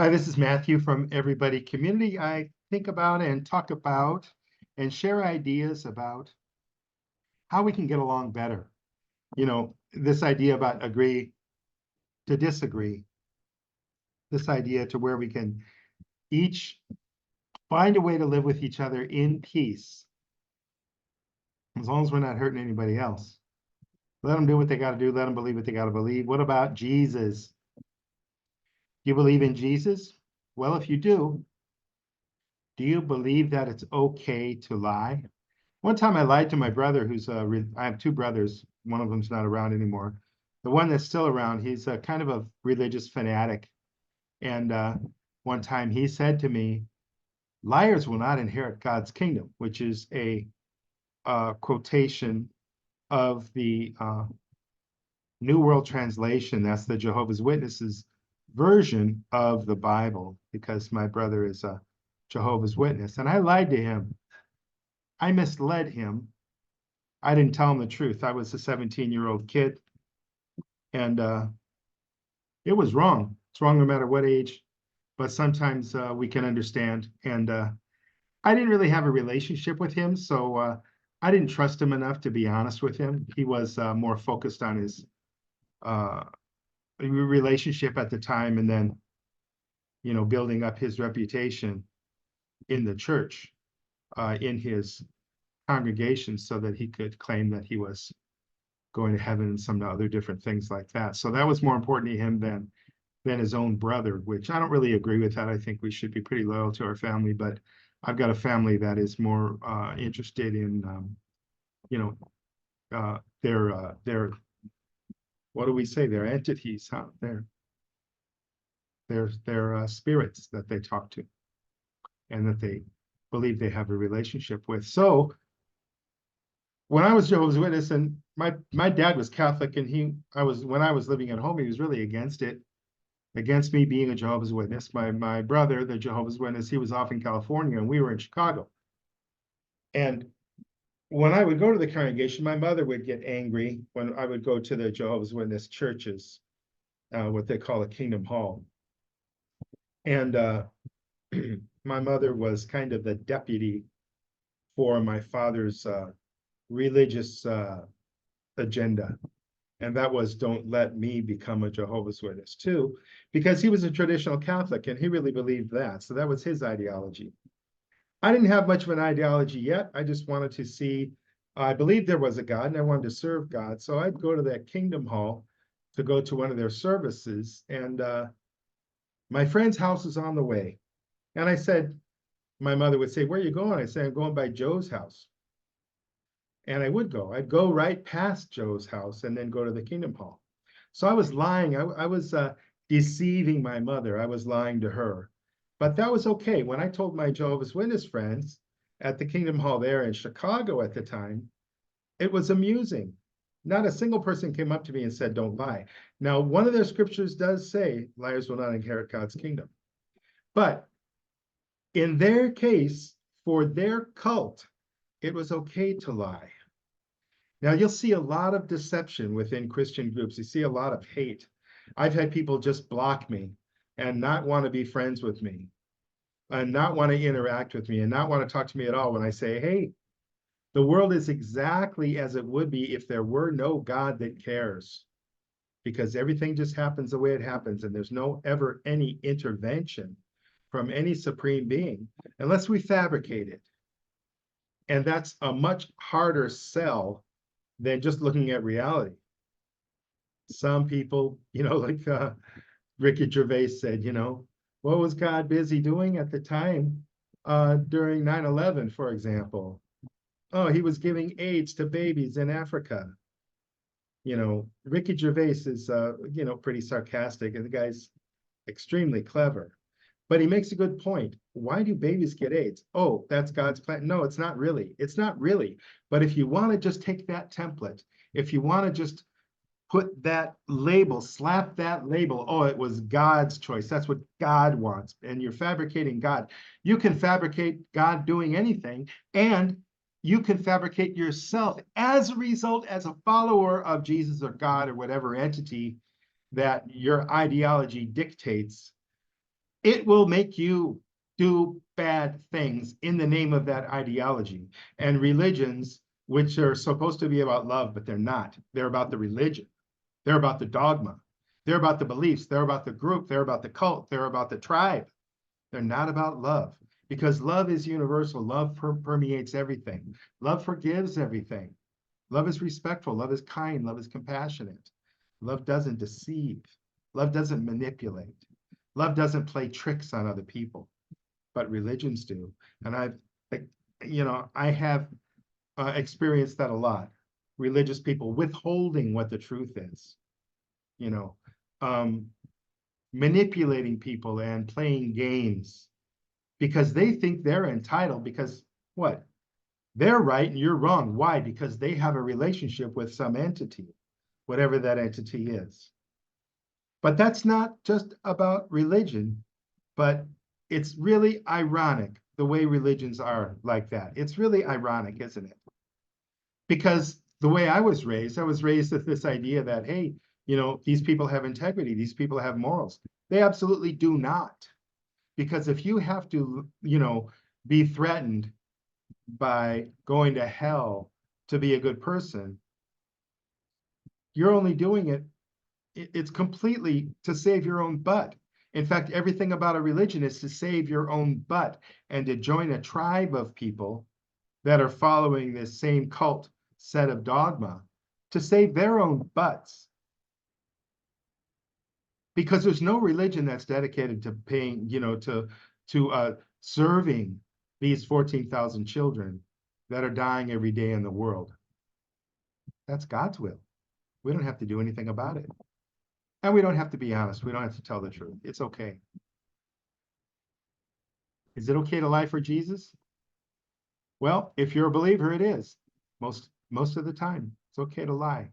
Hi, this is Matthew from Everybody Community. I think about and talk about and share ideas about how we can get along better. This idea about agree to disagree, this idea to where we can each find a way to live with each other in peace, as long as we're not hurting anybody else. Let them do what they got to do. Let them believe what they got to believe. What about Jesus? You believe in Jesus? Well, if you do you believe that it's okay to lie? One time I lied to my brother, I have two brothers. One of them's not around anymore. The one that's still around, he's a kind of a religious fanatic. And one time he said to me, liars will not inherit God's kingdom, which is a quotation of the New World Translation. That's the Jehovah's Witnesses version of the Bible, because my brother is a Jehovah's Witness. And I lied to him. I misled him. I didn't tell him the truth. I was a 17-year-old kid, and it was wrong. It's wrong no matter what age, but sometimes we can understand. And I didn't really have a relationship with him, so I didn't trust him enough to be honest with him. He was more focused on his relationship at the time, and then, building up his reputation in the church, in his congregation, so that he could claim that he was going to heaven and some other different things like that. So that was more important to him than his own brother, which I don't really agree with that. I think we should be pretty loyal to our family, but I've got a family that is more interested in, their what do we say? Their entities, huh? Their spirits that they talk to, and that they believe they have a relationship with. So when I was Jehovah's Witness, and my dad was Catholic, and when I was living at home, he was really against it, against me being a Jehovah's Witness. My brother, the Jehovah's Witness, he was off in California, and we were in Chicago. And when I would go to the congregation, my mother would get angry when I would go to the Jehovah's Witness churches, what they call a Kingdom Hall. And my mother was kind of the deputy for my father's religious agenda. And that was, don't let me become a Jehovah's Witness too, because he was a traditional Catholic and he really believed that. So that was his ideology. I didn't have much of an ideology yet. I just wanted to see, I believed there was a God and I wanted to serve God. So I'd go to that Kingdom Hall to go to one of their services. And my friend's house was on the way. And I said, my mother would say, where are you going? I said, I'm going by Joe's house. And I would go. I'd go right past Joe's house and then go to the Kingdom Hall. So I was lying. I was deceiving my mother. I was lying to her. But that was okay. When I told my Jehovah's Witness friends at the Kingdom Hall there in Chicago at the time, it was amusing. Not a single person came up to me and said, don't lie. Now, one of their scriptures does say, liars will not inherit God's kingdom. But in their case, for their cult, it was okay to lie. Now, you'll see a lot of deception within Christian groups. You see a lot of hate. I've had people just block me and not want to be friends with me and not want to interact with me and not want to talk to me at all when I say, hey, the world is exactly as it would be if there were no God that cares, because everything just happens the way it happens, and there's no ever any intervention from any supreme being unless we fabricate it. And that's a much harder sell than just looking at reality. Some people, like Ricky Gervais said, what was God busy doing at the time during 9/11, for example? Oh, he was giving AIDS to babies in Africa. Ricky Gervais is, pretty sarcastic, and the guy's extremely clever. But he makes a good point. Why do babies get AIDS? Oh, that's God's plan. No, it's not really. It's not really. But if you want to just take that template, if you want to just put that label, slap that label, oh, it was God's choice. That's what God wants. And you're fabricating God. You can fabricate God doing anything, and you can fabricate yourself as a result, as a follower of Jesus or God or whatever entity that your ideology dictates. it will make you do bad things in the name of that ideology. And religions, which are supposed to be about love, but they're not. They're about the religion. They're about the dogma. They're about the beliefs. They're about the group. They're about the cult. They're about the tribe. They're not about love, because love is universal. Love permeates everything. Love forgives everything. Love is respectful. Love is kind. Love is compassionate. Love doesn't deceive. Love doesn't manipulate. Love doesn't play tricks on other people, but religions do. And I have experienced that a lot. Religious people withholding what the truth is, you know, um, manipulating people and playing games because they think they're entitled because what? They're right and you're wrong. Why? Because they have a relationship with some entity, whatever that entity is. But that's not just about religion, but it's really ironic the way religions are like that. It's really ironic, isn't it? Because the way I was raised with this idea that, hey, these people have integrity, these people have morals. They absolutely do not. Because if you have to, be threatened by going to hell to be a good person, you're only doing it, it's completely to save your own butt. In fact, everything about a religion is to save your own butt and to join a tribe of people that are following this same cult set of dogma to save their own butts. Because there's no religion that's dedicated to paying, to serving these 14,000 children that are dying every day in the world. That's God's will. We don't have to do anything about it. And we don't have to be honest. We don't have to tell the truth. It's okay. Is it okay to lie for Jesus? Well, if you're a believer, it is. Most of the time, it's okay to lie.